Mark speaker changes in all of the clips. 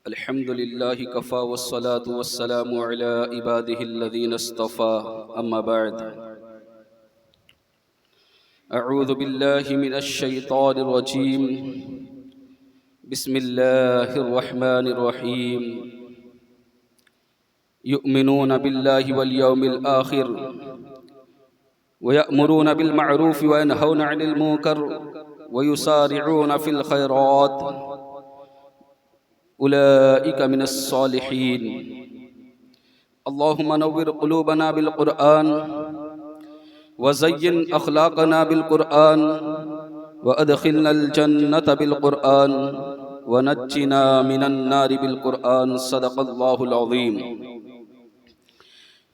Speaker 1: अल्हम्दुलिल्लाहि Kaffa वस्सलातु वस्सलामु अला इबादिहिल्लज़ीना इस्तफ़ा अम्मा बाद अऊज़ु बिल्लाहि मिनश शैतानिर रजीम बिस्मिल्लाहिर रहमानिर रहीम युमिनूना बिल्लाहि वल यौमिल आखिर व यअमुरूना बिल मअरूफ़ व यनहौना अनिल मुनकर व युसारिऊना फिल खैरात उलाइका मिनस सालिहीन। अल्लाहुम्मा नव्विर क़ुलूबना बिल क़ुरआन व ज़य्यिन अख़लाक़ना बिल क़ुरआन व अदख़िलनल जन्नत बिल क़ुरआन व नज्जिना मिनन नारि बिल क़ुरआन। सदक़ल्लाहुल अज़ीम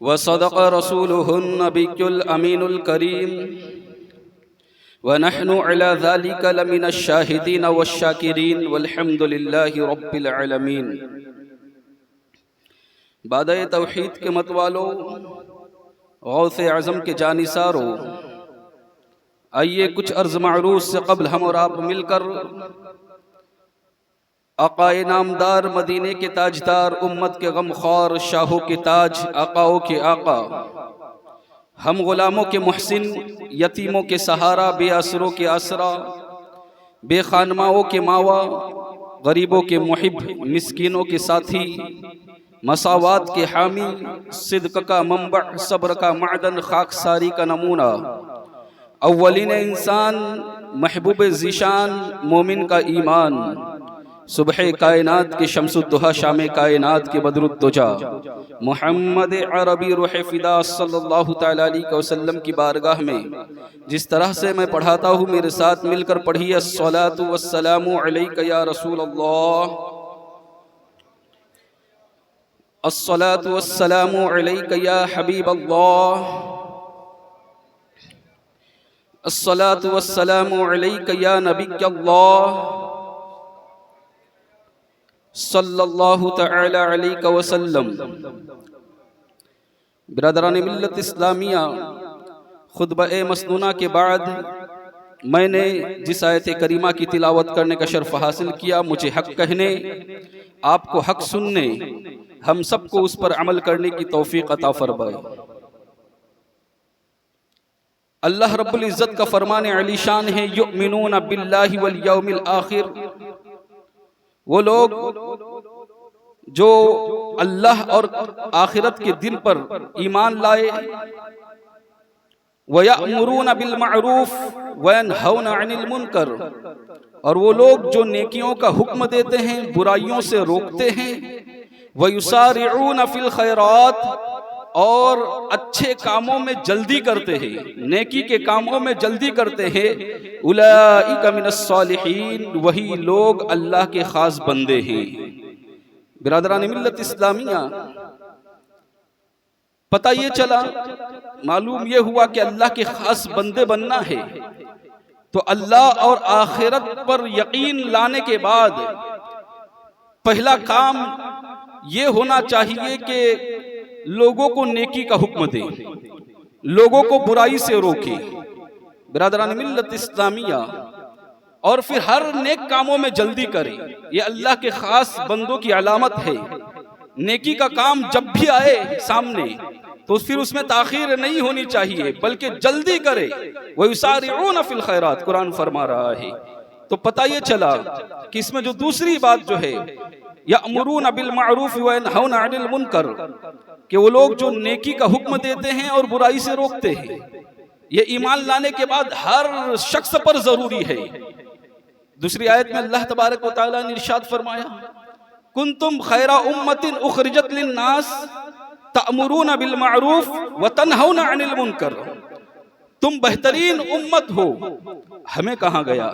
Speaker 1: व सदक़ रसूलुहुन नबियुल अमीनुल करीम व नहनु अला ज़ालिका लमिनश शाहिदीन वश्शाकिरीन वल्हम्दुलिल्लाहि रब्बिल आलमीन। बादए तौहीद के मतवालो, गौसे आज़म के जानिसारो, आइए कुछ अर्ज़ मारूफ़ से क़ब्ल हम और आप मिलकर आक़ाए नामदार, मदीने के ताजदार, उम्मत के गमख्वार, शाहों के ताज, आक़ाओं के आक़ा, हम ग़ुलामों के मुहसिन, यतीमों के सहारा, बेअसरों के आसरा, बेखानमाओं के मावा, गरीबों के मुहिब, मिस्कीनों के साथी, मसावात के हामी, सिद्क़ का मंबअ, सब्र का मादन, खाकसारी का नमूना, अव्वलीन इंसान, महबूब ज़ीशान, मोमिन का ईमान, सुबह कायनात के शम्सुद्दुहा, शाम कायनात के बदरुद्दुजा, मुहम्मद अरबी रूह फ़िदा सल्लल्लाहु तआला अलैहि वसल्लम की बारगाह में जिस तरह से मैं पढ़ाता हूँ, मेरे साथ मिलकर पढ़िए। अस्सलातु वस्सलामु अलैका या रसूल अल्लाह, अस्सलातु वस्सलामु अलैका या हबीब अल्लाह, अस्सलातु वस्सलामु अलैका या नबी अल्लाह सल्लल्लाहु तआला अलैहि वसल्लम। बिरादरान मिल्लत इस्लामिया, खुतबा मसनूना के बाद मैंने जिस आयत करीमा की तिलावत करने का शर्फ हासिल किया, मुझे हक कहने, आपको हक सुनने, हम सबको उस पर अमल करने की तौफीक अता फरमाए। अल्लाह रब्बुल इज़्ज़त का फरमान अलीशान है, युमिनूना बिल्लाहि वल यौमिल आखिर, वो लोग जो अल्लाह और आखिरत के दिन पर ईमान लाए, व यअमुरूना बिल मअरूफ व यनहौना अनिल मुनकर, और वो लोग जो नेकियों का हुक्म देते हैं, बुराइयों से रोकते हैं, व युसारिऊना फिल खैरात, और अच्छे कामों में जल्दी करते हैं, नेकी के कामों में जल्दी करते हैं, उलाइका मिनस सालिहीन, वही लोग अल्लाह के खास बंदे हैं। बिरादरान मिल्लत इस्लामिया, पता ये चला, मालूम ये हुआ कि अल्लाह के खास बंदे बनना है तो अल्लाह और आखिरत पर यकीन लाने के बाद पहला काम ये होना चाहिए कि लोगों को नेकी का हुक्म दे, लोगों को बुराई से रोके। बिरादरान मिल्लत इस्लामिया, और फिर हर नेक कामों में जल्दी करे, ये अल्लाह के खास बंदों की अलामत है। नेकी का काम जब भी आए सामने तो फिर उसमें ताखीर नहीं होनी चाहिए, बल्कि जल्दी करे। व युसारिऊना फिल खैरात, कुरान फरमा रहा है। तो पता ये चला कि इसमें जो दूसरी बात जो है, यअमुरूना बिल मअरूफ व यनहौना अनिल मुनकर, कि वो लोग जो नेकी का हुक्म देते हैं और बुराई से रोकते हैं, ये ईमान लाने के बाद हर शख्स पर जरूरी है। दूसरी आयत में अल्लाह तबारक व तआला ने इरशाद फरमाया, कुंतुम खैरा उम्मतिन उखरिजत लिन्नास तअमुरूना बिल मअरूफ व तनहौना अनिल मुनकर, तुम बेहतरीन उम्मत हो। हमें कहा गया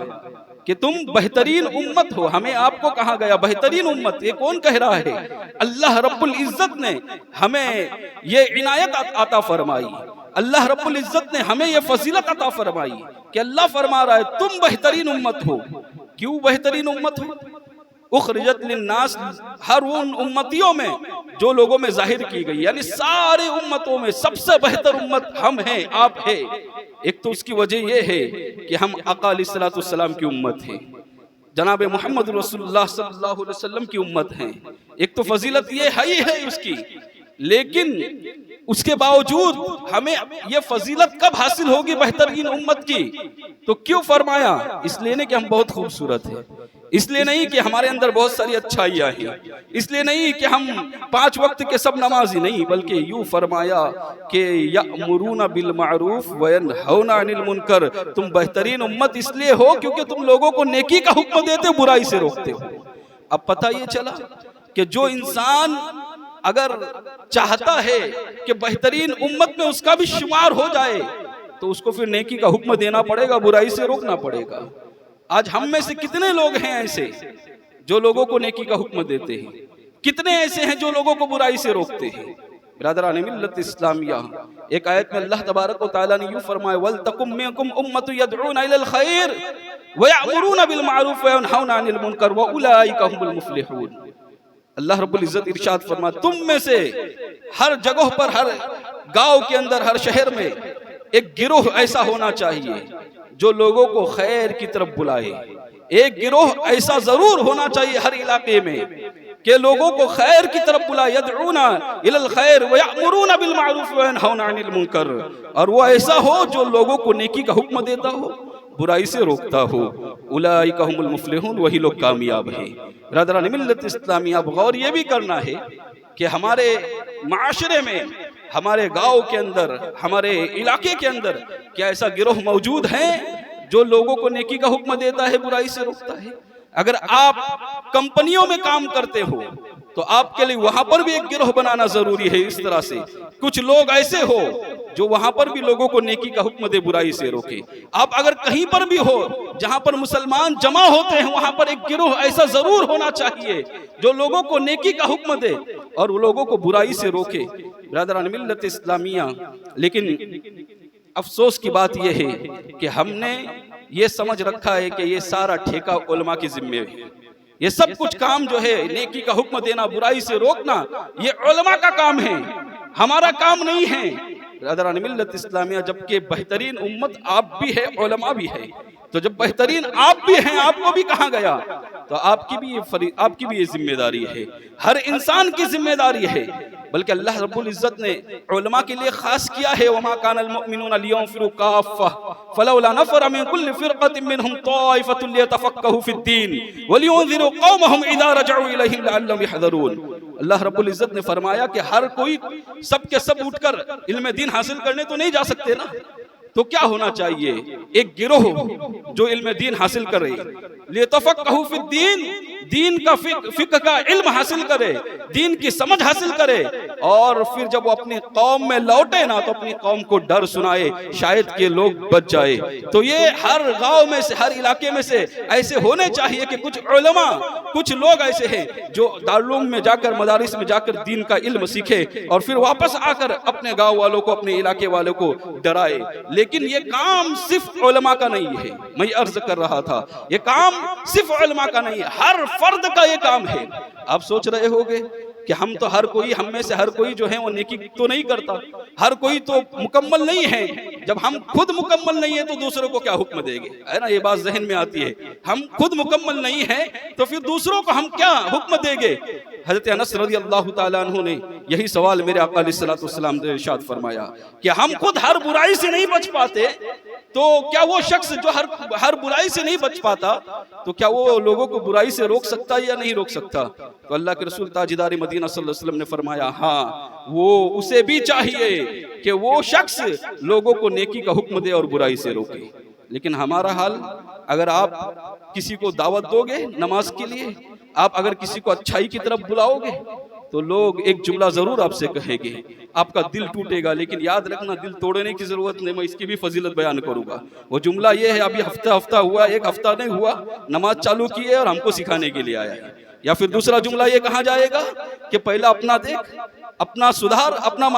Speaker 1: कि तुम बेहतरीन उम्मत हो, हमें आपको कहा गया बेहतरीन उम्मत। ये कौन कह रहा है? अल्लाह रब्बुल इज़्ज़त ने हमें ये इनायत अता फरमाई, अल्लाह रब्बुल इज़्ज़त ने हमें ये फजीलत अता फरमाई कि अल्लाह फरमा रहा है तुम बेहतरीन उम्मत हो। क्यों बेहतरीन उम्मत हो? उखरिजत लिन्नास, हर उन उम्मतियों में जो लोगों में जाहिर की गई, यानी सारे उम्मतों में सबसे बेहतर उम्मत हम हैं, आप हैं। एक तो उसकी वजह यह है कि हम आका अलैहिस्सलातु वस्सलाम की उम्मत है। जनाब मोहम्मद रसूलुल्लाह सल्लल्लाहु अलैहि वसल्लम की उम्मत हैं। एक तो फजीलत ये है ही है उसकी, लेकिन उसके बावजूद हमें ये फजीलत कब हासिल होगी बेहतरीन उम्मत की? तो क्यों फरमाया? इसलिए नहीं कि हम बहुत खूबसूरत हैं, इसलिए नहीं कि हमारे अंदर बहुत सारी अच्छाइयाँ हैं, इसलिए नहीं कि हम 5 वक्त के सब नमाजी, नहीं, बल्कि यूं फरमाया कि यअमुरूना बिल मारूफ व यनहौना अनिल मुनकर। तुम बेहतरीन उम्मत इसलिए हो क्योंकि तुम लोगों को नेकी का हुक्म देते हो, बुराई से रोकते हो। अब पता ये चला कि जो इंसान अगर चाहता है कि बेहतरीन उम्मत में उसका भी शुमार हो जाए तो उसको फिर नेकी का हुक्म देना पड़ेगा, बुराई से रोकना पड़ेगा। आज हम में से कितने लोग हैं ऐसे जो लोगों को नेकी का हुक्म देते हैं? कितने ऐसे हैं जो लोगों को बुराई से रोकते हैं? बिरादरान मिल्लत इस्लामिया, एक आयत में अल्लाह तबारक व तआला ने यूं फरमाया, वल तकुम मिनकुम उम्मतुन यदऊना इलल खैर व यअमुरूना बिल मारूफ व यनहौना अनिल मुनकर व उलाइका हुमुल मुफ्लिहून। अल्लाह रब्बुल इज्जत इरशाद फरमा, तुम में से हर जगह पर, हर गांव के अंदर, हर शहर में एक गिरोह ऐसा होना चाहिए जो लोगों को खैर की तरफ बुलाए। एक गिरोह ऐसा जरूर होना चाहिए हर इलाके में कि लोगों को खैर की तरफ बुलाए। यदऊना इलल खैर व यअमुरूना बिल मारूफ व यनहौना अनिल मुनकर, और वो ऐसा हो जो लोगों को नेकी का हुक्म देता हो, बुराई से रोकता हो। उलाइका हुमुल मुफ्लिहून, वही लोग कामयाब हैं। बिरादरान मिल्लत इस्लामिया, अब गौर ये भी करना है कि हमारे माशरे में, हमारे गांव के अंदर, हमारे इलाके के अंदर क्या ऐसा गिरोह मौजूद है जो लोगों को नेकी का हुक्म देता है, बुराई से रोकता है? अगर आप कंपनियों में काम करते हो तो आपके लिए वहां पर भी एक गिरोह बनाना जरूरी है। इस तरह से कुछ लोग ऐसे हो जो वहां पर भी लोगों को नेकी का हुक्म दे, बुराई से रोके। आप अगर कहीं पर भी हो जहां पर मुसलमान जमा होते हैं, वहां पर एक गिरोह ऐसा जरूर होना चाहिए जो लोगों को नेकी का हुक्म दे और वो लोगों को बुराई से रोके। बिरादरान मिल्लत इस्लामिया, लेकिन अफसोस की बात यह है कि हमने ये समझ रखा है कि ये सारा ठेका उलमा के जिम्मे है। ये सब कुछ काम जो है, नेकी का हुक्म देना, बुराई से रोकना, ये उलमा का काम है, हमारा काम नहीं है। बिरादरान मिल्लत इस्लामिया, जबकि बेहतरीन उम्मत आप भी है, उलमा भी है, तो जब बेहतरीन आप भी हैं, आपको भी कहा गया, तो आपकी भी ये जिम्मेदारी है, हर इंसान की जिम्मेदारी है। बल्कि अल्लाह रब्बुल इज्जत ने उलमा के लिए खास किया है, वमा कानल मुमिनूना लियंफिरू काफ़्फ़ा फलौला नफ़रा मिन कुल्लि फ़िरक़तिन मिनहुम ताइफ़तुन लियतफ़क़्क़हू फ़िद्दीन वलियुनज़िरू क़ौमहुम इज़ा रजअू इलैहिम लअल्लहुम यहज़रून। अल्लाह रब्बुल इज्जत ने फरमाया कि हर कोई, सब के सब उठकर इल्म दीन हासिल करने तो नहीं जा सकते ना, तो क्या होना चाहिए? एक गिरोह जो इल्म दीन हासिल करे, लियतफ़क़्क़हू फ़िद्दीन, दीन का फिक़्ह का इल्म हासिल करे, दीन की समझ हासिल करे, और फिर जब वो अपनी कौम में लौटे ना तो अपनी कौम को डर सुनाए, शायद के लोग बच जाए। तो ये हर गांव में से, हर इलाके में से ऐसे होने चाहिए कि कुछ उलमा, कुछ लोग ऐसे हैं जो दारुल में जाकर, मदारिस में जाकर दीन का इल्म सीखे और फिर वापस आकर अपने गांव वालों को, अपने इलाके वालों को डराए। लेकिन ये काम सिर्फ उलमा का नहीं है, मैं अर्ज कर रहा था, ये काम सिर्फ उलमा का नहीं है, हर फर्द का ये काम है। आप सोच रहे होंगे कि हम तो हर कोई, हम में से हर कोई जो है वो नेकी तो नहीं करता, हर कोई तो मुकम्मल नहीं है। जब हम खुद मुकम्मल नहीं है तो दूसरों को क्या हुक्म देंगे, है ना? ये बात जहन में आती है। हम खुद मुकम्मल नहीं है तो फिर दूसरों को हम क्या हुक्म देंगे? हज़रत अनस रज़ियल्लाहु ताला अन्हु ने यही सवाल मेरे आका अलैहिस्सलातु वस्सलाम ने इरशाद फरमाया कि हम खुद हर बुराई से नहीं बच पाते, तो क्या वो शख्स जो हर बुराई से नहीं बच पाता, तो क्या वो लोगों को बुराई से रोक सकता है या नहीं रोक सकता? तो अल्लाह के रसूल ताजदार मदीना सल्लल्लाहु अलैहि वसल्लम ने फरमाया, हाँ, वो उसे भी चाहिए कि वो शख्स लोगों को नेकी का हुक्म दे और बुराई से रोके। लेकिन हमारा हाल, अगर आप किसी को दावत दोगे नमाज के लिए, आप अगर किसी को अच्छाई की तरफ बुलाओगे, तो लोग एक जुमला जरूर आपसे कहेंगे, आपका दिल टूटेगा। लेकिन याद रखना, दिल तोड़ने की जरूरत नहीं, मैं इसकी भी फजीलत बयान करूंगा। वो जुमला ये है, अभी हफ्ता हुआ, एक हफ्ता नहीं हुआ, नमाज चालू की है और हमको सिखाने के लिए आया है। या फिर दूसरा जुमला ये कहा जाएगा कि पहला अपना देख, अपना सुधार, अपने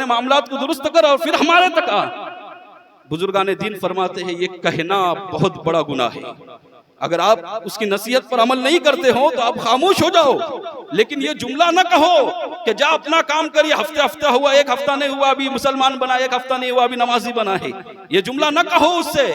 Speaker 1: मामलात को दुरुस्त कर और फिर हमारे तक आ। बुजुर्गाने दीन फरमाते हैं, ये कहना बहुत बड़ा गुनाह है। अगर आप उसकी नसीहत पर अमल नहीं करते हो तो आप खामोश हो जाओ, लेकिन ये जुमला न कहो कि जा अपना काम करिए, हफ्ता हुआ, एक हफ्ता नहीं हुआ अभी मुसलमान बना, एक हफ्ता नहीं हुआ अभी नमाजी बना है। ये जुमला न कहो उससे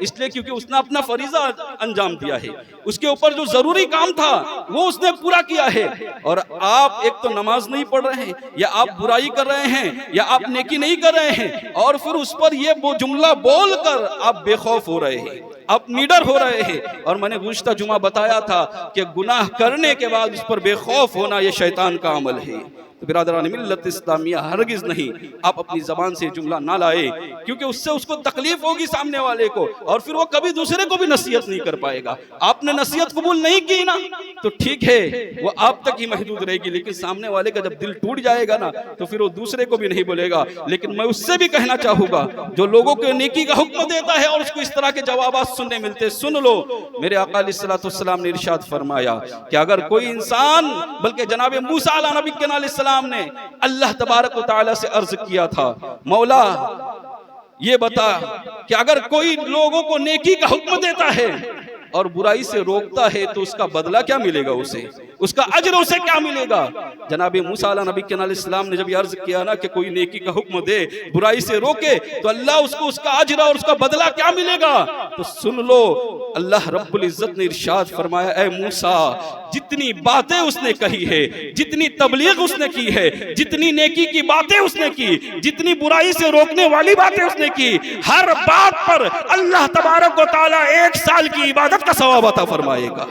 Speaker 1: इसलिए क्योंकि उसने अपना फरीजा अंजाम दिया है, उसके ऊपर जो जरूरी काम था वो उसने पूरा किया है। और आप एक तो नमाज नहीं पढ़ रहे हैं, या आप बुराई कर रहे हैं, या आप नेकी नहीं कर रहे हैं, और फिर उस पर ये वो जुमला बोलकर आप बेखौफ हो रहे हैं, आप निडर हो रहे हैं। और मैंने गुज़िश्ता जुमा बताया था कि गुनाह करने के बाद उस पर बेखौफ होना ये शैतान का अमल है। तो बिरादरान मिल्लत इस्लामिया हरगिज नहीं आप अपनी जबान से जुमला ना लाए, क्योंकि उससे उसको तकलीफ होगी सामने वाले को, और फिर वो कभी दूसरे को भी नसीहत नहीं कर पाएगा। आपने नसीहत कबूल नहीं की ना तो ठीक है, वो आप तक ही महदूद रहेगी, लेकिन सामने वाले का जब दिल टूट जाएगा ना तो फिर वो दूसरे को भी नहीं बोलेगा। लेकिन मैं उससे भी कहना चाहूंगा जो लोगों को नेकी का हुक्म देता है और उसको इस तरह के जवाब सुनने मिलते, सुन लो। मेरे आका अलैहिस्सलाम ने इरशाद फरमाया कि अगर कोई इंसान, बल्कि जनाब मूसा अलैहि नबी के अलैहिस्सलाम ने अल्लाह तबारक व तआला से अर्ज किया था, मौला ये बता कि अगर कोई लोगों को नेकी का हुक्म देता है और बुराई से रोकता है तो उसका बदला क्या मिलेगा, उसे उसका अजर उसे क्या मिलेगा। जनाब मूसा अलैहि नबी अलैहिस्सलाम ने जब अर्ज किया ना कि कोई नेकी का हुक्म दे, बुराई से रोके, तो अल्लाह उसको उसका अजर और उसका बदला क्या मिलेगा। तो सुन लो, अल्लाह रब्बुल इज्जत ने इरशाद फरमाया, ऐ मूसा जितनी बातें उसने कही है, जितनी तबलीग उसने की है, जितनी नेकी की बातें उसने की, जितनी बुराई से रोकने वाली बातें उसने की, हर बात पर अल्लाह तबारक व तआला 1 साल की इबादत का सवाब अता फरमाएगा।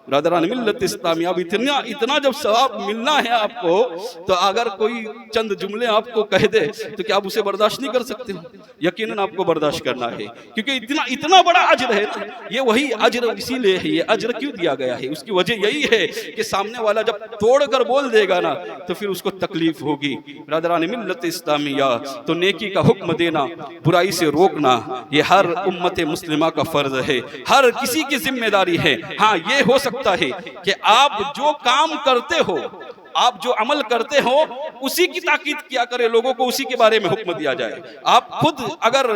Speaker 1: ब्रदरान मिल्लत इस्लामी, अब इतना जब सवाब मिलना है आपको, तो अगर कोई चंद जुमले आपको कह दे तो क्या आप उसे बर्दाश्त नहीं कर सकते हो? यकीनन आपको बर्दाश्त करना है, क्योंकि इतना बड़ा अजर है ना। ये वही अजर इसीलिए है, ये अजर क्यों दिया गया है, उसकी वजह यही है कि सामने वाला जब तोड़ कर बोल देगा ना तो फिर उसको तकलीफ होगी। ब्रदरान मिल्लत इस्लामिया, तो नेकी का हुक्म देना, बुराई से रोकना, ये हर उम्मत मुस्लिमा का फर्ज है, हर किसी की जिम्मेदारी है। हाँ, ये हो सकता है कि आप जो काम करते हो, आप जो अमल करते हो, उसी की ताकीद किया करे, लोगों को उसी के बारे में हुक्म दिया जाए। आप खुद अगर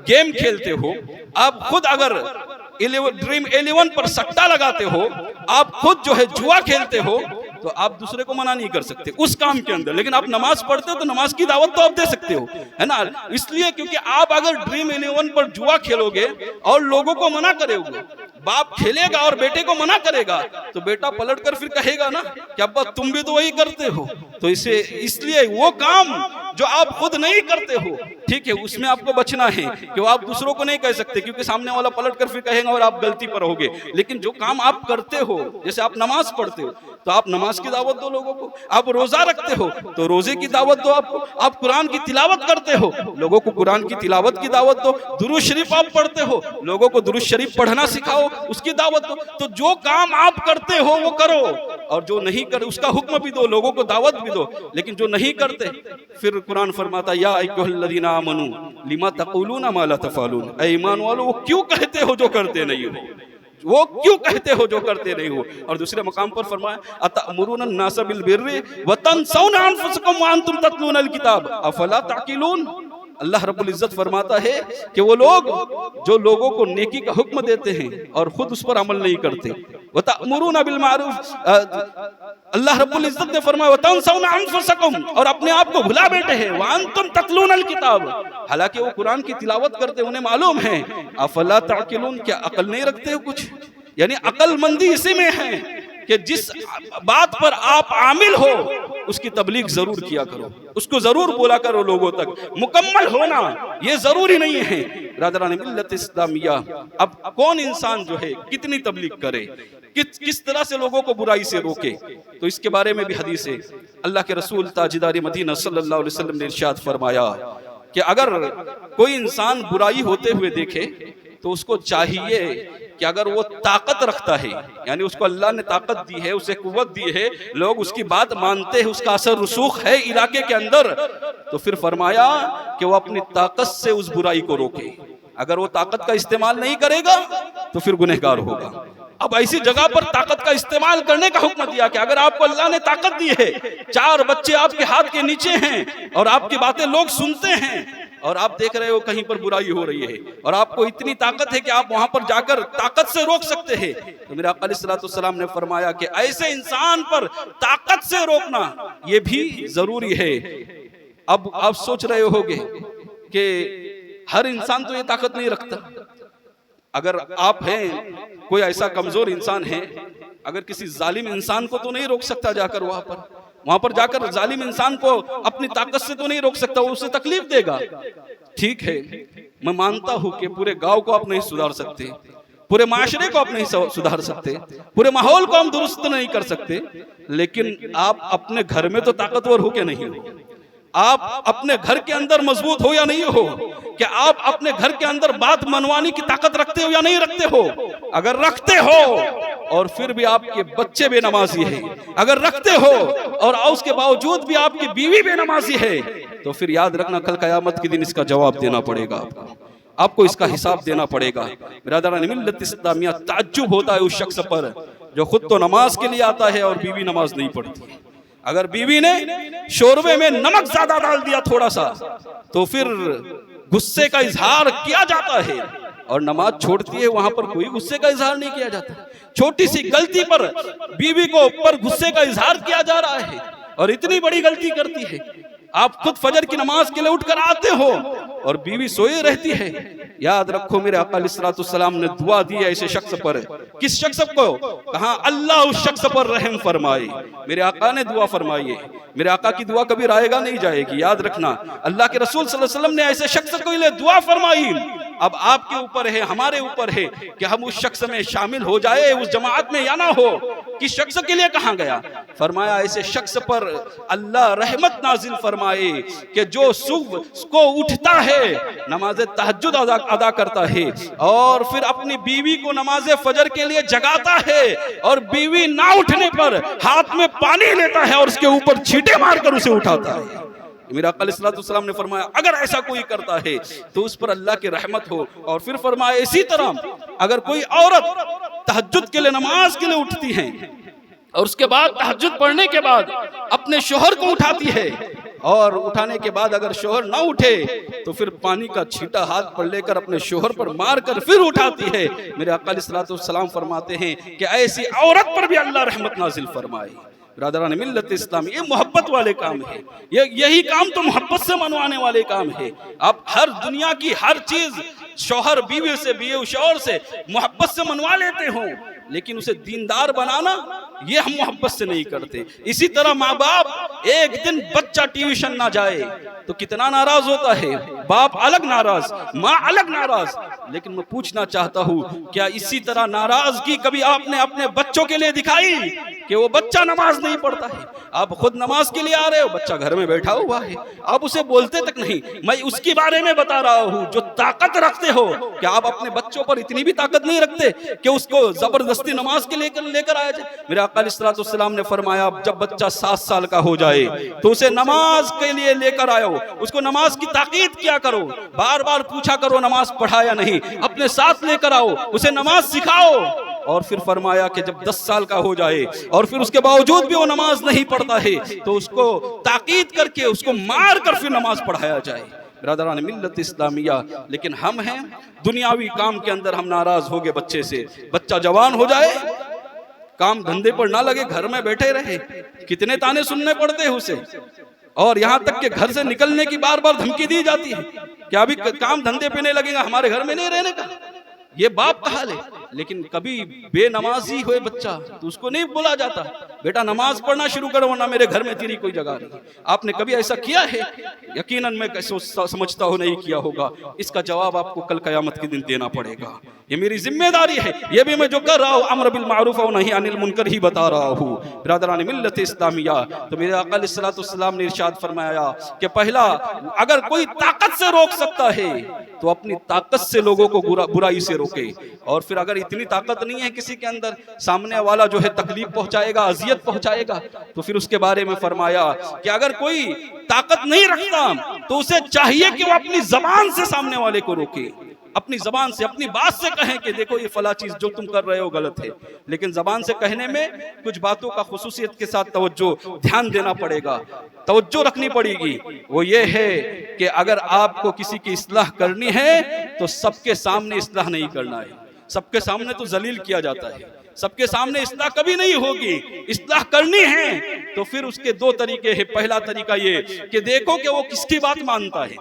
Speaker 1: गेम खेलते हो, आप खुद अगर ड्रीम 11 पर सट्टा लगाते हो, आप खुद जो है जुआ खेलते हो, तो आप दूसरे को मना नहीं कर सकते उस काम के अंदर। लेकिन आप नमाज पढ़ते हो तो नमाज की दावत तो आप दे सकते हो, है ना। इसलिए क्योंकि आप अगर ड्रीम 11 पर जुआ खेलोगे और लोगों को मना करोगे, बाप खेलेगा और बेटे को मना करेगा, तो बेटा पलट कर फिर कहेगा ना कि अब्बा तुम भी तो वही करते हो। तो इसलिए वो काम जो आप खुद नहीं करते हो, ठीक है, उसमें आपको बचना है कि वो आप दूसरों को नहीं कह सकते, क्योंकि सामने वाला पलट कर फिर कहेगा और आप गलती पर होगे। लेकिन जो काम आप करते हो, जैसे आप नमाज पढ़ते हो तो आप नमाज की दावत दो लोगों को, आप रोजा रखते हो तो रोजे की दावत दो आपको, आप कुरान की तिलावत करते हो, लोगों को कुरान की तिलावत की दावत दो, दुरूद शरीफ आप पढ़ते हो, लोगों को दुरूद शरीफ पढ़ना सिखाओ, उसकी दावत दो। तो जो काम आप करते हो वो करो, और जो नहीं करे उसका हुक्म भी दो, लोगों को दावत भी दो। लेकिन जो नहीं करते, फिर कुरान फरमाता या अय्युहल्लज़ीना आमनू लिमा तक़ूलूना मा ला तफ़अलून, ऐ ईमान वालों वो क्यों कहते हो जो करते नहीं हो, वो क्यों कहते हो जो करते नहीं हो। और दूसरे मकाम पर फरमाया अतअमुरूना अन्नास बिल बिर्रि व तनसौना अनफुसकुम व अंतुम ततलूनल किताब अफला ताक़िलून। अल्लाह रब्बुल इज्जत फरमाता है कि वो लोग जो लोगों को नेकी का हुक्म देते हैं और खुद उस पर अमल नहीं करते, व तअमुरूना बिल मारूफ, अल्लाह रब्बुल इज्जत ने फरमाया व तनसौना अनफुसकुम, और अपने आप को भुला बैठे हैं, व अंतुम ततलूनल किताब, हालांकि वो कुरान की तिलावत करते, उन्हें मालूम है। अफला ताक़िलून, क्या अकल नहीं रखते हो कुछ? यानी अकलमंदी इसी में है कि जिस बात पर आप आमिल हो उसकी तबलीग जरूर किया करो, उसको जरूर बोला करो लोगों तक। मुकम्मल होना ये जरूरी नहीं है। ब्रदरान मिल्लत इस्लामिया, अब कौन इंसान जो है कितनी तबलीग करे, किस तरह से लोगों को बुराई से रोके, तो इसके बारे में भी हदीस है। अल्लाह के रसूल ताजदार मदीना सल्लल्लाहु अलैहि वसल्लम ने इरशाद फरमाया कि अगर कोई इंसान बुराई होते हुए देखे तो उसको चाहिए कि अगर वो ताकत रखता है, यानी उसको अल्लाह ने ताकत दी है, उसे कुव्वत दी है, लोग उसकी बात मानते हैं, उसका असर रसूख है इलाके के अंदर, तो फिर फरमाया कि वो अपनी ताकत से उस बुराई को रोके। अगर वो ताकत का इस्तेमाल नहीं करेगा तो फिर गुनहगार होगा। अब ऐसी जगह पर ताकत का इस्तेमाल करने का हुक्म दिया कि अगर आपको अल्लाह ने ताकत दी है, 4 बच्चे आपके हाथ के नीचे हैं और आपकी बातें लोग सुनते हैं, और आप देख रहे हो कहीं पर बुराई हो रही है और आपको इतनी ताकत है कि आप वहां पर जाकर ताकत से रोक सकते हैं, तो मेरे आका अलैहिस्सलाम ने फरमाया कि ऐसे इंसान पर ताकत से रोकना ये भी जरूरी है। अब आप सोच रहे होगे कि हर इंसान तो ये ताकत नहीं रखता, अगर आप हैं, कोई ऐसा कमजोर इंसान है, अगर किसी जालिम इंसान को तो नहीं रोक सकता जाकर वहां पर जाकर जालिम इंसान को अपनी ताकत से तो नहीं रोक सकता, वो उसे तकलीफ देगा। ठीक है, मैं मानता हूं कि पूरे गांव को आप नहीं सुधार सकते, पूरे माशरे को आप नहीं सुधार सकते, पूरे माहौल को हम दुरुस्त नहीं कर सकते, लेकिन आप अपने घर में तो ताकतवर हो क्या नहीं हो? आप अपने घर के अंदर मजबूत हो या नहीं हो? क्या आप अपने घर के अंदर बात मनवाने की ताकत रखते हो या नहीं रखते हो? अगर रखते हो और फिर भी आपके बच्चे बेनमाजी है, अगर रखते हो और उसके बावजूद भी आपकी बीवी बेनमाजी है, तो फिर याद रखना कल क़यामत के दिन इसका जवाब देना पड़ेगा आपको इसका हिसाब देना पड़ेगा। बिरादरान मिल्लत इस्लामिया, ताज्जुब होता है उस शख्स पर जो खुद तो नमाज के लिए आता है और बीवी नमाज नहीं पढ़ती। अगर बीवी ने शोरबे में नमक ज्यादा डाल दिया थोड़ा सा, तो फिर गुस्से का इजहार किया जाता है, और नमाज छोड़ती है वहां पर कोई गुस्से का इजहार नहीं किया जाता। छोटी सी गलती पर बीवी को ऊपर गुस्से का इजहार किया जा रहा है, और इतनी बड़ी गलती करती है। आप खुद फजर की नमाज के लिए उठकर आते हो और बीवी सोई रहती है। याद रखो, मेरे आका अलैहिस्सलाम ने दुआ दी है ऐसे शख्स पर। किस शख्स को? कहा अल्लाह उस शख्स पर रहम फरमाए। मेरे आका ने दुआ फरमाई है, मेरे आका की दुआ कभी रायगा नहीं जाएगी। याद रखना, अल्लाह के रसूल सल्लल्लाहु अलैहि वसल्लम ने ऐसे शख्स को लिए दुआ फरमाई। अब आपके ऊपर है, हमारे ऊपर है कि हम उस शख्स में शामिल हो जाए, उस जमात में या ना हो। किस शख्स के लिए कहा गया? फरमाया ऐसे शख्स पर अल्लाह रहमत नाजिल फरमाए कि जो सुबह को उठता है, नमाज तहज्जुद अदा करता है, और फिर अपनी बीवी को नमाज फजर के लिए जगाता है, और बीवी ना उठने पर हाथ में पानी लेता है और उसके ऊपर छींटे मारकर उसे उठाता है। मेरा आका अलैहिस्सलाम ने फरमाया अगर ऐसा कोई करता है तो उस पर अल्लाह की रहमत हो। और फिर फरमाया इसी तरह अगर कोई औरत तहज्जुद के लिए नमाज के लिए उठती है और उसके बाद तहज्जुद पढ़ने के बाद अपने शोहर को उठाती है, और उठाने के बाद अगर शोहर ना उठे तो फिर पानी का छींटा हाथ पर लेकर अपने शोहर पर मारकर फिर उठाती है, मेरे आका अलैहिस्सलाम फरमाते हैं कि ऐसी औरत पर भी अल्लाह रहमत नाजिल फरमाए। बिरादरान मिल्लत इस्लामी, ये मोहब्बत वाले काम है, यही काम तो मोहब्बत से मनवाने वाले काम है। आप हर दुनिया की हर चीज शौहर बीवी से, बीवी शौहर से मोहब्बत से मनवा लेते हो, लेकिन उसे दीनदार बनाना ये हम मोहब्बत से नहीं करते। इसी तरह माँ बाप, एक दिन बच्चा ट्यूशन ना जाए तो कितना नाराज होता है, बाप अलग नाराज, माँ अलग नाराज। लेकिन मैं पूछना चाहता हूँ, क्या इसी तरह नाराजगी कभी आपने अपने बच्चों के लिए दिखाई कि वो बच्चा नमाज नहीं पढ़ता है? आप खुद नमाज के लिए आ रहे हो, बच्चा घर में बैठा हुआ है, आप उसे बोलते तक नहीं। मैं उसके बारे में बता रहा हूँ जो ताकत रखते हो। क्या आप अपने बच्चों पर इतनी भी ताकत नहीं रखते कि उसको जबरदस्ती नमाज के लेकर आया जाए? मेरे आका अलैहिस्सलाम ने फरमाया जब बच्चा 7 साल का हो जाए तो उसे नमाज के लिए लेकर आओ, उसको नमाज की ताकीद किया करो, बार बार पूछा करो नमाज पढ़ा या नहीं, अपने साथ लेकर आओ, उसे नमाज सिखाओ। और फिर फरमाया कि जब 10 साल का हो जाए और फिर उसके बावजूद भी वो नमाज नहीं पढ़ता है तो उसको ताकीद करके उसको मार कर फिर नमाज पढ़ाया जाए। बिरादरान मिल्लत इस्लामिया, लेकिन हम हैं दुनियावी काम के अंदर हम नाराज हो गए बच्चे से। बच्चा जवान हो जाए, काम धंधे पर ना लगे, घर में बैठे रहे, कितने ताने सुनने पड़ते हैं उसे, और यहाँ तक कि घर से निकलने की बार बार धमकी दी जाती है कि अभी काम धंधे पे नहीं लगेगा, हमारे घर में नहीं रहने का। ये बाप का हाल है। लेकिन कभी बेनमाजी हुए बच्चा तो उसको नहीं बोला जाता बेटा नमाज पढ़ना शुरू करो वरना मेरे घर में तेरी कोई जगह नहीं। आपने कभी ऐसा किया है? यकीनन मैं समझता हूँ नहीं किया होगा। इसका जवाब आपको कल क़यामत के दिन देना पड़ेगा। ये मेरी जिम्मेदारी है। ये भी मैं जो कर रहा हूँ अम्र बिल मारूफ और नही अनिल मुनकर ही बता रहा हूँ। बिरादरान मिल्लत इस्लामिया, तो मेरे आका अलैहिस्सलाम ने इरशाद फरमाया कि पहला, अगर कोई ताकत से रोक सकता है तो अपनी ताकत से लोगों को बुराई से रोके। और फिर अगर इतनी ताकत नहीं है किसी के अंदर, सामने वाला जो है तकलीफ पहुंचाएगा, अजियत पहुंचाएगा, तो फिर उसके बारे में फरमाया कि अगर कोई ताकत नहीं रखता तो उसे चाहिए कि वो अपनी जबान से सामने वाले को रोके, अपनी जबान से, अपनी बात से कहें कि देखो ये फला चीज जो तुम कर रहे हो गलत है। लेकिन जबान से कहने में कुछ बातों का खुसूसियत के साथ तवज्जो, ध्यान देना पड़ेगा, तवज्जो रखनी पड़ेगी। वो ये है कि अगर आपको किसी की इस्लाह करनी है तो सबके सामने इस्लाह नहीं करना है। सबके सामने तो जलील किया जाता है, सबके सामने इस्लाह कभी नहीं होगी। इस्लाह करनी है तो फिर उसके दो तरीके हैं। पहला तरीका ये कि देखो कि वो किसकी बात मानता है।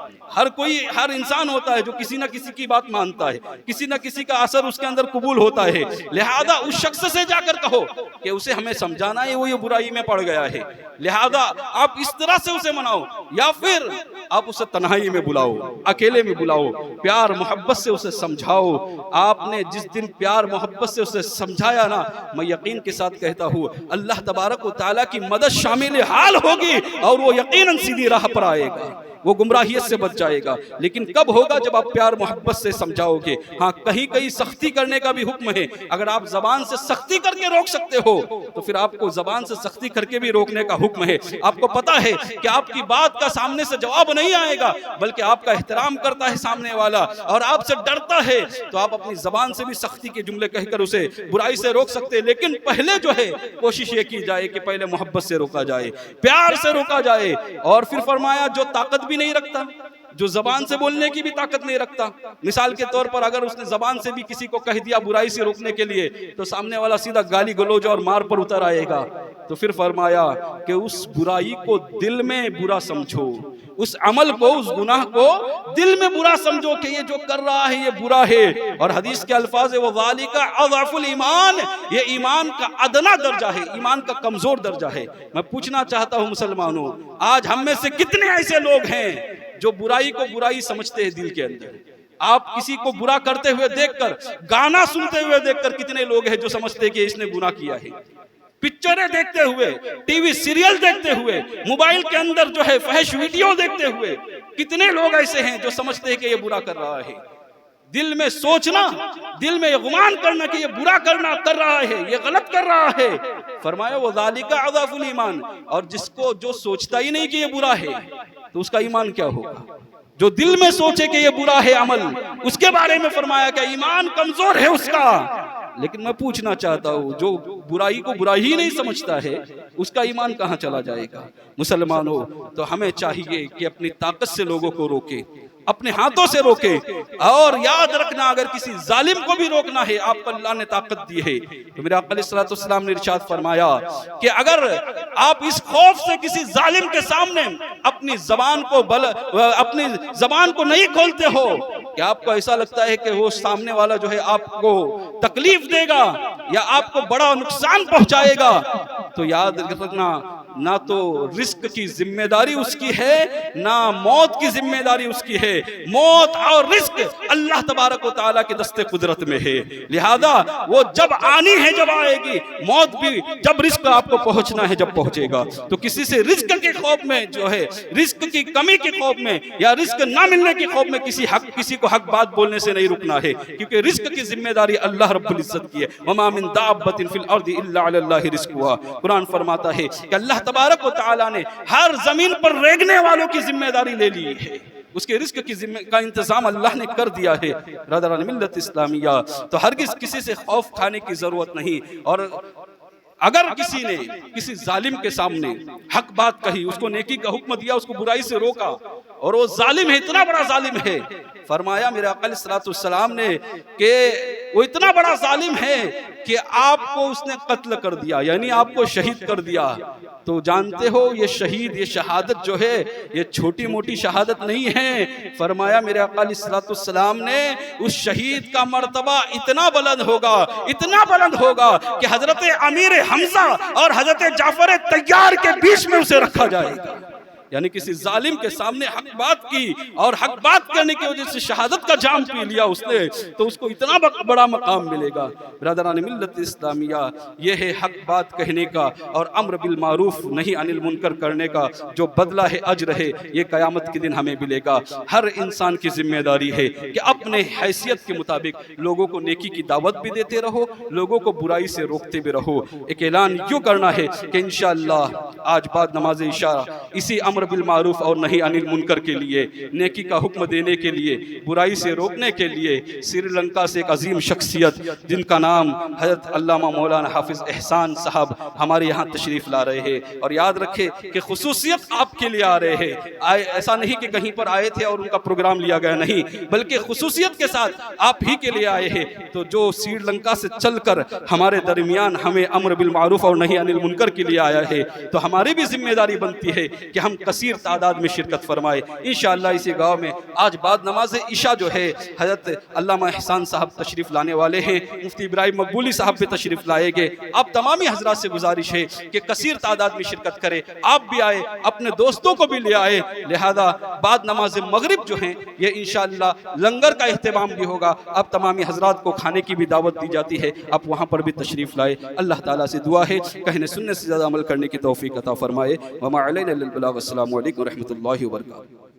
Speaker 1: हर इंसान होता है जो किसी न किसी की बात मानता है, किसी न किसी का असर उसके अंदर कबूल होता है। लिहाजा उस शख्स से जाकर कहो कि उसे हमें समझाना है, वो ये बुराई में पड़ गया है, लिहाजा आप इस तरह से उसे मनाओ, या फिर आप उसे तन्हाई में बुलाओ, अकेले में बुलाओ, प्यार मोहब्बत से उसे समझाओ। आपने जिस दिन प्यार मोहब्बत से उसे समझाया ना, मैं यकीन के साथ कहता हूँ अल्लाह तबारक व तआला की मदद शामिल हाल होगी और वो यकीनन सीधी राह पर आएगा, वो गुमराहियत से बच जाएगा। लेकिन कब होगा? जब आप प्यार मोहब्बत से समझाओगे। हाँ, कहीं कहीं सख्ती करने का भी हुक्म है। अगर आप जबान से सख्ती करके रोक सकते हो तो फिर आपको जबान से सख्ती करके भी रोकने का हुक्म है। आपको पता है कि आपकी बात का सामने से जवाब नहीं आएगा, बल्कि आपका एहतराम करता है सामने वाला और आपसे डरता है, तो आप अपनी जबान से भी सख्ती के जुमले कहकर उसे बुराई से रोक सकते हैं। लेकिन पहले जो है कोशिश ये की जाए कि पहले मोहब्बत से रोका जाए, प्यार से रोका जाए। और फिर फरमाया जो ताकत भी नहीं रखता, जो जबान से बोलने की भी ताकत नहीं रखता, मिसाल के तौर पर अगर उसने जबान से भी किसी को कह दिया बुराई से रोकने के लिए, तो सामने वाला सीधा गाली गलौज और मार पर उतर आएगा। तो फिर फरमाया कि उस बुराई को दिल में बुरा समझो, उस अमल को, उस गुनाह को दिल में बुरा समझो कि ये जो कर रहा है ये बुरा है। और हदीस के अल्फाज है वो ज़ालिका अज़अफुल ईमान, ये ईमान का अदना दर्जा है, ईमान का कमजोर दर्जा है। मैं पूछना चाहता हूँ मुसलमानों, आज हम में से कितने ऐसे लोग हैं जो बुराई को बुराई समझते हैं दिल के अंदर? आप किसी को बुरा करते हुए देखकर, गाना सुनते हुए देखकर कितने लोग हैं जो समझते हैं कि इसने गुनाह किया है? पिक्चरें देखते हुए, टीवी सीरियल देखते हुए, मोबाइल के अंदर जो है फहश वीडियो देखते हुए कितने लोग ऐसे हैं जो समझते हैं कि ये बुरा कर रहा है। दिल में सोचना, दिल में ये गुमान करना कि ये बुरा कर रहा है, ये गलत कर रहा है। फरमाया वो ज़ालिका अज़अफुल ईमान, और जिसको जो सोचता ही नहीं कि ये बुरा है तो उसका ईमान क्या होगा? जो दिल में सोचे कि ये बुरा है अमल, उसके बारे में फरमाया कि ईमान कमजोर है उसका। लेकिन मैं पूछना चाहता हूँ, जो बुराई को बुराई ही नहीं समझता है उसका ईमान कहाँ चला जाएगा? मुसलमानों, तो हमें चाहिए कि अपनी ताकत से लोगों को रोके, अपने हाथों से रोके। और याद रखना, अगर किसी जालिम को भी रोकना है, आपको अल्लाह ने ताकत दी है। तो मेरे आका अलैहिस्सलातु वस्सलाम ने इरशाद फरमाया कि अगर आप इस खौफ से किसी जालिम के सामने अपनी जबान को नहीं खोलते हो कि आपको ऐसा लगता है कि वो सामने वाला जो है आपको तकलीफ देगा या आपको बड़ा नुकसान पहुंचाएगा, तो याद रखना, ना तो रिस्क की जिम्मेदारी उसकी है, ना मौत की जिम्मेदारी उसकी है। मौत और रिस्क अल्लाह तबारक व तआला के दस्ते कुदरत में है। लिहाजा वो जब आनी है जब आएगी, मौत भी जब रिस्क आपको पहुंचना है जब पहुंचेगा। तो किसी से रिस्क के खौफ में जो है, रिस्क की कमी के खौफ में या रिस्क ना मिलने के खौफ में किसी को हक बात बोलने से नहीं रुकना है, क्योंकि रिस्क की जिम्मेदारी अल्लाह रब्बुल इज्जत की है। वमा मिन दाब्बतिन फिल अर्दि इल्ला अलल्लाहि रिस्कुहा। कुरान फरमाता है कि अल्लाह तबारक व तआला ने हर जमीन पर रेंगने वालों की जिम्मेदारी ले ली है, उसके रिस्क का इंतजाम अल्लाह ने कर दिया है। ब्रदर मिल्लत इस्लामिया, तो हरगिज किसी से खौफ खाने की जरूरत नहीं। और अगर किसी ने किसी जालिम के सामने हक बात कही, उसको नेकी का हुक्म दिया, उसको बुराई से रोका, और वो जालिम है, इतना बड़ा जालिम है, फरमाया मेरे आका अलैहिस्सलातु वस्सलाम ने कि वो इतना बड़ा जालिम है कि आपको उसने कत्ल कर दिया, यानी आपको शहीद कर दिया। तो जानते हो ये शहीद, ये शहादत जो है, ये छोटी मोटी शहादत नहीं है। फरमाया मेरे आका अलैहिस्सलातु वस्सलाम ने उस शहीद का मर्तबा इतना बुलंद होगा कि हजरत अमीर हमजा और हजरत जाफर तैयार के बीच में उसे रखा जाएगा। यानी किसी जालिम के सामने हक बात की और हक बात करने की वजह से शहादत का जाम पी लिया उसने, तो उसको इतना बड़ा मकाम मिलेगा। ब्रदरान मिल्लत इस्लामिया, यह है हक बात कहने का और अम्र बिल मारूफ नहीं अनिल मुनकर करने का जो बदला है, अज्र है, ये क़यामत के दिन हमें मिलेगा। हर इंसान की जिम्मेदारी है कि अपने हैसियत के मुताबिक लोगों को नेकी की दावत भी देते रहो, लोगों को बुराई से रोकते भी रहो। एक ऐलान यूँ करना है कि इंशाअल्लाह आज बाद नमाज इशा इसी अमर बिल मारूफ और नहीं अनिल मुनकर के लिए, नेकी का हुक्म देने के लिए, बुराई से रोकने के लिए श्रीलंका से एक अजीम शख्सियत जिनका नाम हज़रत अल्लामा मौलाना हाफिज़ एहसान साहब हमारे यहाँ तशरीफ़ ला रहे हैं। और याद रखे कि खुसूसियत आपके लिए आ रहे हैं, ऐसा नहीं कि कहीं पर आए थे और उनका प्रोग्राम लिया गया, नहीं, बल्कि खुसूसियत के साथ आप ही के लिए आए हैं। तो जो श्रीलंका से चलकर हमारे दरमियान हमें अम्र बिल मारूफ और नहीं अनिल मुनकर के लिए आया है, तो हमारी भी जिम्मेदारी बनती है कि हम कसीर तादाद में शिरकत फरमाए। इंशाअल्लाह इसी गांव में आज बाद नमाज इशा जो है हज़रत अल्लामा एहसान साहब तशरीफ़ लाने वाले हैं, मुफ्ती इब्राहिम मकबूली साहब भी तशरीफ़ लाएंगे। आप तमामी हजरात से गुजारिश है कि कसीर तादाद में शिरकत करें, आप भी आए, अपने दोस्तों को भी ले आए। लिहाजा बाद नमाज मगरिब जो है ये इंशाअल्लाह लंगर का अहतमाम भी होगा। अब तमामी हजरात को खाने की भी दावत दी जाती है, आप वहाँ पर भी तशरीफ़ लाए। अल्लाह ताला से दुआ है कहने सुनने से ज़्यादा अमल करने की तौफीक अता फरमाए। व मा अलैना इल्लल बलाग। अस्सलामु अलैकुम व रहमतुल्लाहि व बरकातुहू।